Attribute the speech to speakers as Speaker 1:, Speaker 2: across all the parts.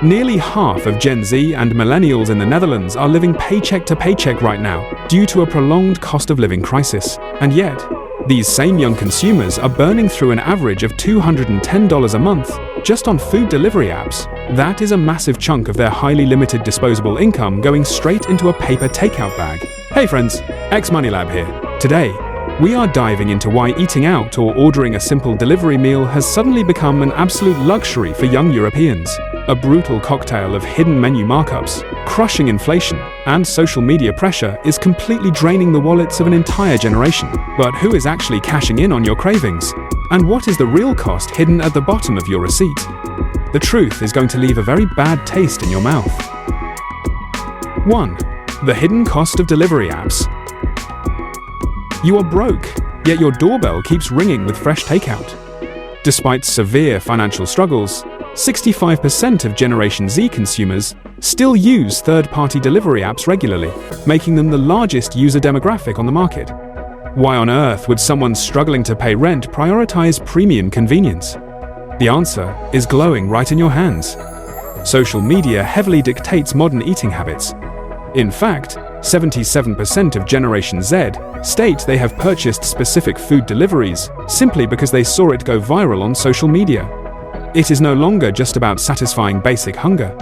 Speaker 1: Nearly half of Gen Z and millennials in the Netherlands are living paycheck to paycheck right now due to a prolonged cost of living crisis. And yet, these same young consumers are burning through an average of $210 a month just on food delivery apps. That is a massive chunk of their highly limited disposable income going straight into a paper takeout bag. Hey friends, X-Money-Lab here. Today, we are diving into why eating out or ordering a simple delivery meal has suddenly become an absolute luxury for young Europeans. A brutal cocktail of hidden menu markups, crushing inflation, and social media pressure is completely draining the wallets of an entire generation. But who is actually cashing in on your cravings? And what is the real cost hidden at the bottom of your receipt? The truth is going to leave a very bad taste in your mouth. 1. The hidden cost of delivery apps. You are broke, yet your doorbell keeps ringing with fresh takeout. Despite severe financial struggles, 65% of Generation Z consumers still use third-party delivery apps regularly, making them the largest user demographic on the market. Why on earth would someone struggling to pay rent prioritize premium convenience? The answer is glowing right in your hands. Social media heavily dictates modern eating habits. In fact, 77% of Generation Z state they have purchased specific food deliveries simply because they saw it go viral on social media. It is no longer just about satisfying basic hunger.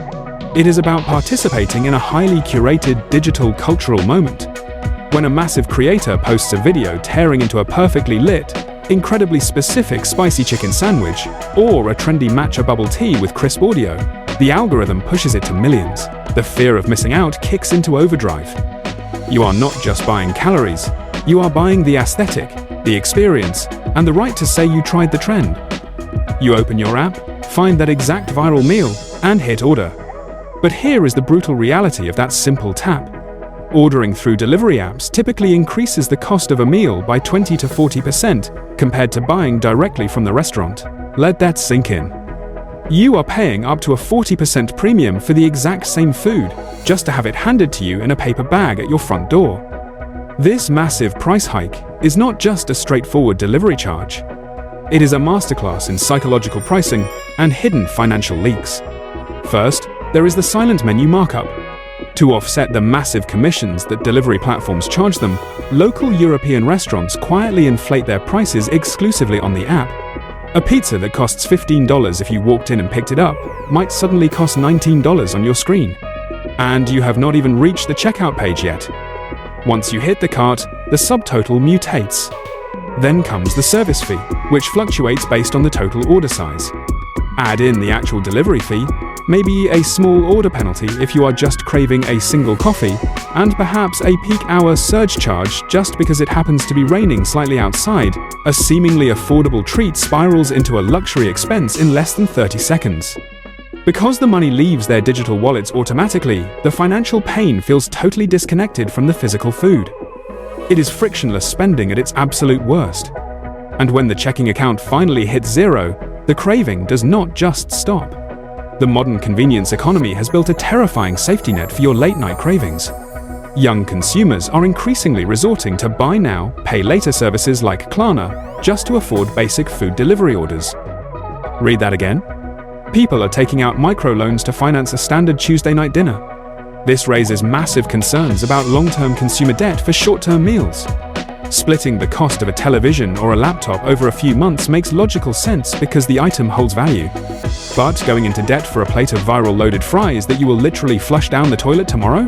Speaker 1: It is about participating in a highly curated digital cultural moment. When a massive creator posts a video tearing into a perfectly lit, incredibly specific spicy chicken sandwich, or a trendy matcha bubble tea with crisp audio, the algorithm pushes it to millions. The fear of missing out kicks into overdrive. You are not just buying calories, you are buying the aesthetic, the experience, and the right to say you tried the trend. You open your app, find that exact viral meal, and hit order. But here is the brutal reality of that simple tap. Ordering through delivery apps typically increases the cost of a meal by 20 to 40% compared to buying directly from the restaurant. Let that sink in. You are paying up to a 40% premium for the exact same food, just to have it handed to you in a paper bag at your front door. This massive price hike is not just a straightforward delivery charge. It is a masterclass in psychological pricing and hidden financial leaks. First, there is the silent menu markup. To offset the massive commissions that delivery platforms charge them, local European restaurants quietly inflate their prices exclusively on the app. A pizza that costs $15 if you walked in and picked it up might suddenly cost $19 on your screen. And you have not even reached the checkout page yet. Once you hit the cart, the subtotal mutates. Then comes the service fee, which fluctuates based on the total order size. Add in the actual delivery fee, maybe a small order penalty if you are just craving a single coffee, and perhaps a peak hour surge charge just because it happens to be raining slightly outside. A seemingly affordable treat spirals into a luxury expense in less than 30 seconds. Because the money leaves their digital wallets automatically, the financial pain feels totally disconnected from the physical food. It is frictionless spending at its absolute worst. And when the checking account finally hits zero, the craving does not just stop. The modern convenience economy has built a terrifying safety net for your late-night cravings. Young consumers are increasingly resorting to buy now, pay later services like Klarna just to afford basic food delivery orders. Read that again? People are taking out microloans to finance a standard Tuesday night dinner. This raises massive concerns about long-term consumer debt for short-term meals. Splitting the cost of a television or a laptop over a few months makes logical sense because the item holds value. But going into debt for a plate of viral loaded fries that you will literally flush down the toilet tomorrow?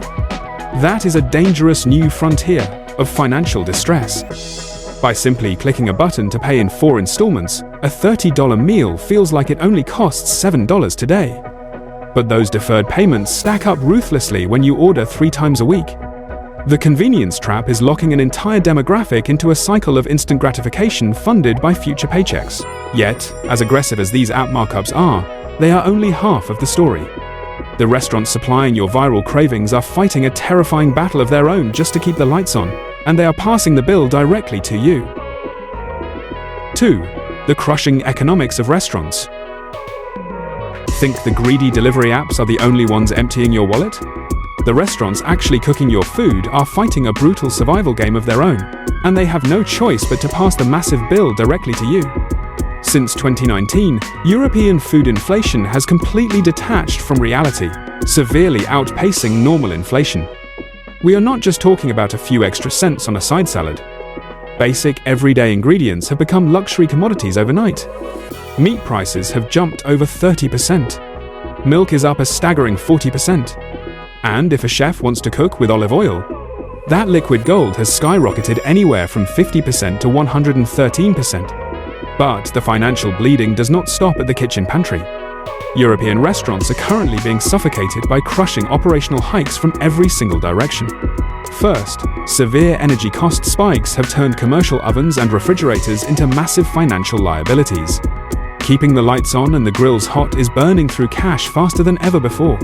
Speaker 1: That is a dangerous new frontier of financial distress. By simply clicking a button to pay in 4 installments, a $30 meal feels like it only costs $7 today. But those deferred payments stack up ruthlessly when you order 3 times a week. The convenience trap is locking an entire demographic into a cycle of instant gratification funded by future paychecks. Yet, as aggressive as these app markups are, they are only half of the story. The restaurants supplying your viral cravings are fighting a terrifying battle of their own just to keep the lights on, and they are passing the bill directly to you. 2. The crushing economics of restaurants. Think the greedy delivery apps are the only ones emptying your wallet? The restaurants actually cooking your food are fighting a brutal survival game of their own, and they have no choice but to pass the massive bill directly to you. Since 2019, European food inflation has completely detached from reality, severely outpacing normal inflation. We are not just talking about a few extra cents on a side salad. Basic, everyday ingredients have become luxury commodities overnight. Meat prices have jumped over 30%. Milk is up a staggering 40%. And if a chef wants to cook with olive oil, that liquid gold has skyrocketed anywhere from 50% to 113%. But the financial bleeding does not stop at the kitchen pantry. European restaurants are currently being suffocated by crushing operational hikes from every single direction. First, severe energy cost spikes have turned commercial ovens and refrigerators into massive financial liabilities. Keeping the lights on and the grills hot is burning through cash faster than ever before.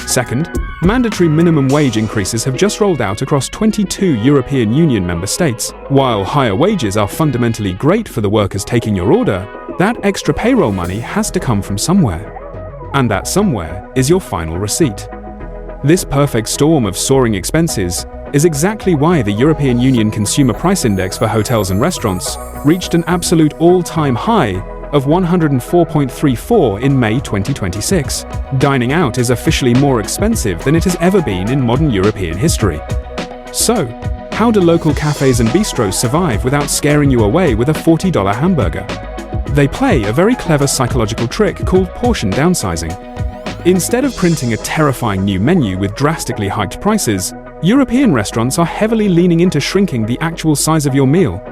Speaker 1: Second, mandatory minimum wage increases have just rolled out across 22 European Union member states. While higher wages are fundamentally great for the workers taking your order, that extra payroll money has to come from somewhere. And that somewhere is your final receipt. This perfect storm of soaring expenses is exactly why the European Union Consumer Price Index for hotels and restaurants reached an absolute all-time high of 104.34 in May 2026. Dining out is officially more expensive than it has ever been in modern European history. So, how do local cafes and bistros survive without scaring you away with a $40 hamburger? They play a very clever psychological trick called portion downsizing. Instead of printing a terrifying new menu with drastically hiked prices, European restaurants are heavily leaning into shrinking the actual size of your meal.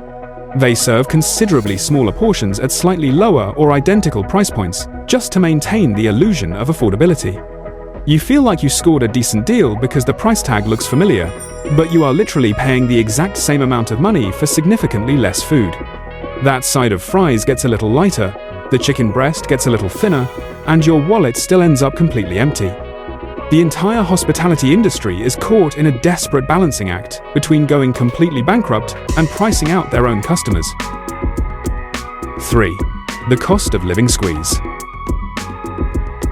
Speaker 1: They serve considerably smaller portions at slightly lower or identical price points, just to maintain the illusion of affordability. You feel like you scored a decent deal because the price tag looks familiar, but you are literally paying the exact same amount of money for significantly less food. That side of fries gets a little lighter, the chicken breast gets a little thinner, and your wallet still ends up completely empty. The entire hospitality industry is caught in a desperate balancing act between going completely bankrupt and pricing out their own customers. 3. The cost of living squeeze.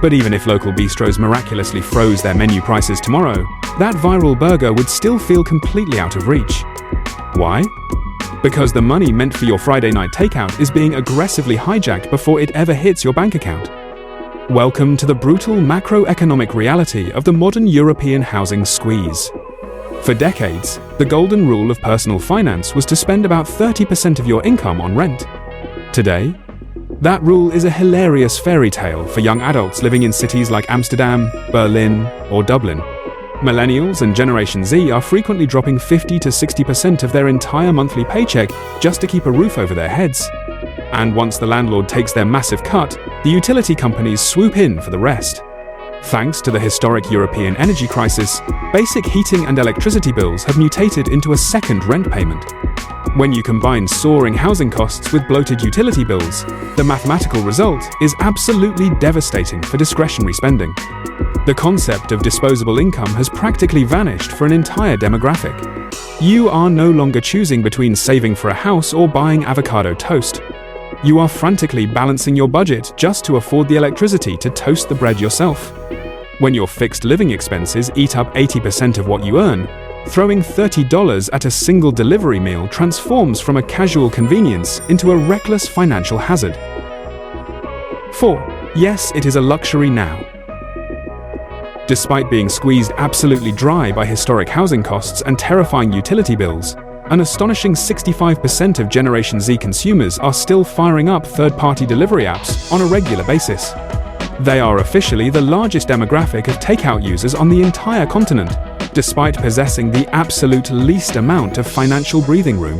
Speaker 1: But even if local bistros miraculously froze their menu prices tomorrow, that viral burger would still feel completely out of reach. Why? Because the money meant for your Friday night takeout is being aggressively hijacked before it ever hits your bank account. Welcome to the brutal macroeconomic reality of the modern European housing squeeze. For decades, the golden rule of personal finance was to spend about 30% of your income on rent. Today, that rule is a hilarious fairy tale for young adults living in cities like Amsterdam, Berlin, or Dublin. Millennials and Generation Z are frequently dropping 50 to 60% of their entire monthly paycheck just to keep a roof over their heads. And once the landlord takes their massive cut, the utility companies swoop in for the rest. Thanks to the historic European energy crisis, basic heating and electricity bills have mutated into a second rent payment. When you combine soaring housing costs with bloated utility bills, the mathematical result is absolutely devastating for discretionary spending. The concept of disposable income has practically vanished for an entire demographic. You are no longer choosing between saving for a house or buying avocado toast. You are frantically balancing your budget just to afford the electricity to toast the bread yourself. When your fixed living expenses eat up 80% of what you earn, throwing $30 at a single delivery meal transforms from a casual convenience into a reckless financial hazard. 4. Yes, it is a luxury now. Despite being squeezed absolutely dry by historic housing costs and terrifying utility bills, an astonishing 65% of Generation Z consumers are still firing up third-party delivery apps on a regular basis. They are officially the largest demographic of takeout users on the entire continent, despite possessing the absolute least amount of financial breathing room.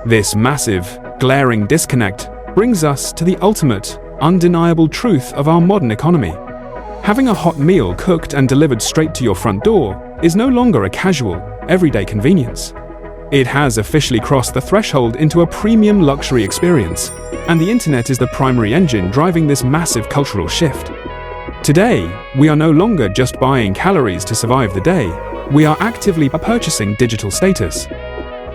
Speaker 1: This massive, glaring disconnect brings us to the ultimate, undeniable truth of our modern economy. Having a hot meal cooked and delivered straight to your front door is no longer a casual, everyday convenience. It has officially crossed the threshold into a premium luxury experience, and the internet is the primary engine driving this massive cultural shift. Today, we are no longer just buying calories to survive the day, we are actively purchasing digital status.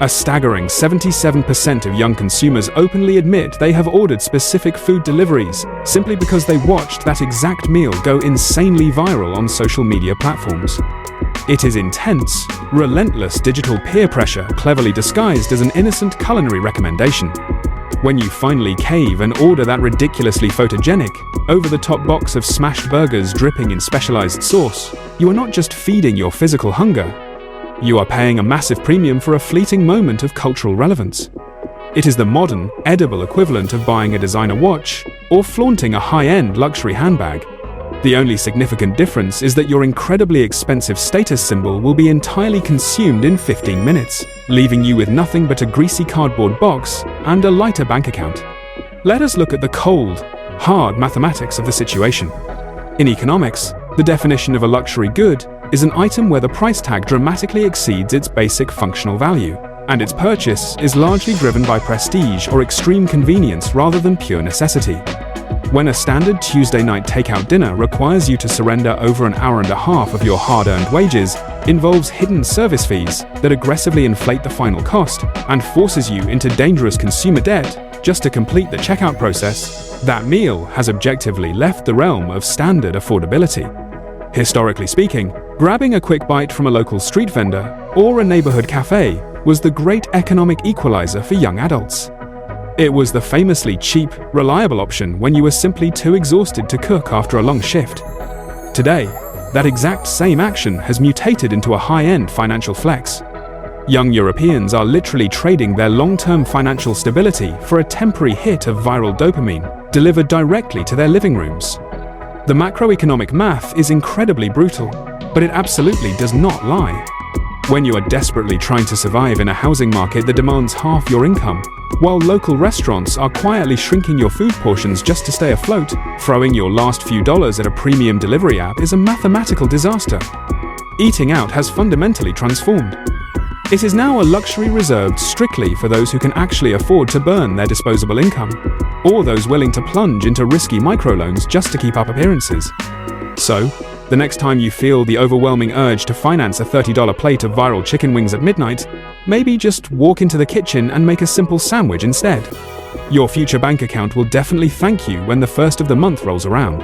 Speaker 1: A staggering 77% of young consumers openly admit they have ordered specific food deliveries simply because they watched that exact meal go insanely viral on social media platforms. It is intense, relentless digital peer pressure cleverly disguised as an innocent culinary recommendation. When you finally cave and order that ridiculously photogenic, over-the-top box of smashed burgers dripping in specialized sauce, you are not just feeding your physical hunger. You are paying a massive premium for a fleeting moment of cultural relevance. It is the modern, edible equivalent of buying a designer watch or flaunting a high-end luxury handbag. The only significant difference is that your incredibly expensive status symbol will be entirely consumed in 15 minutes, leaving you with nothing but a greasy cardboard box and a lighter bank account. Let us look at the cold, hard mathematics of the situation. In economics, the definition of a luxury good is an item where the price tag dramatically exceeds its basic functional value, and its purchase is largely driven by prestige or extreme convenience rather than pure necessity. When a standard Tuesday night takeout dinner requires you to surrender over an hour and a half of your hard-earned wages, involves hidden service fees that aggressively inflate the final cost, and forces you into dangerous consumer debt just to complete the checkout process, that meal has objectively left the realm of standard affordability. Historically speaking, grabbing a quick bite from a local street vendor or a neighborhood cafe was the great economic equalizer for young adults. It was the famously cheap, reliable option when you were simply too exhausted to cook after a long shift. Today, that exact same action has mutated into a high-end financial flex. Young Europeans are literally trading their long-term financial stability for a temporary hit of viral dopamine delivered directly to their living rooms. The macroeconomic math is incredibly brutal, but it absolutely does not lie. When you are desperately trying to survive in a housing market that demands half your income, while local restaurants are quietly shrinking your food portions just to stay afloat, throwing your last few dollars at a premium delivery app is a mathematical disaster. Eating out has fundamentally transformed. It is now a luxury reserved strictly for those who can actually afford to burn their disposable income, or those willing to plunge into risky microloans just to keep up appearances. So, the next time you feel the overwhelming urge to finance a $30 plate of viral chicken wings at midnight, maybe just walk into the kitchen and make a simple sandwich instead. Your future bank account will definitely thank you when the first of the month rolls around.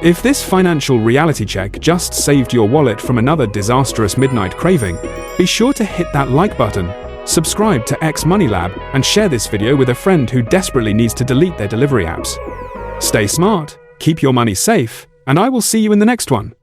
Speaker 1: If this financial reality check just saved your wallet from another disastrous midnight craving, be sure to hit that like button, subscribe to X Money Lab, and share this video with a friend who desperately needs to delete their delivery apps. Stay smart, keep your money safe, and I will see you in the next one.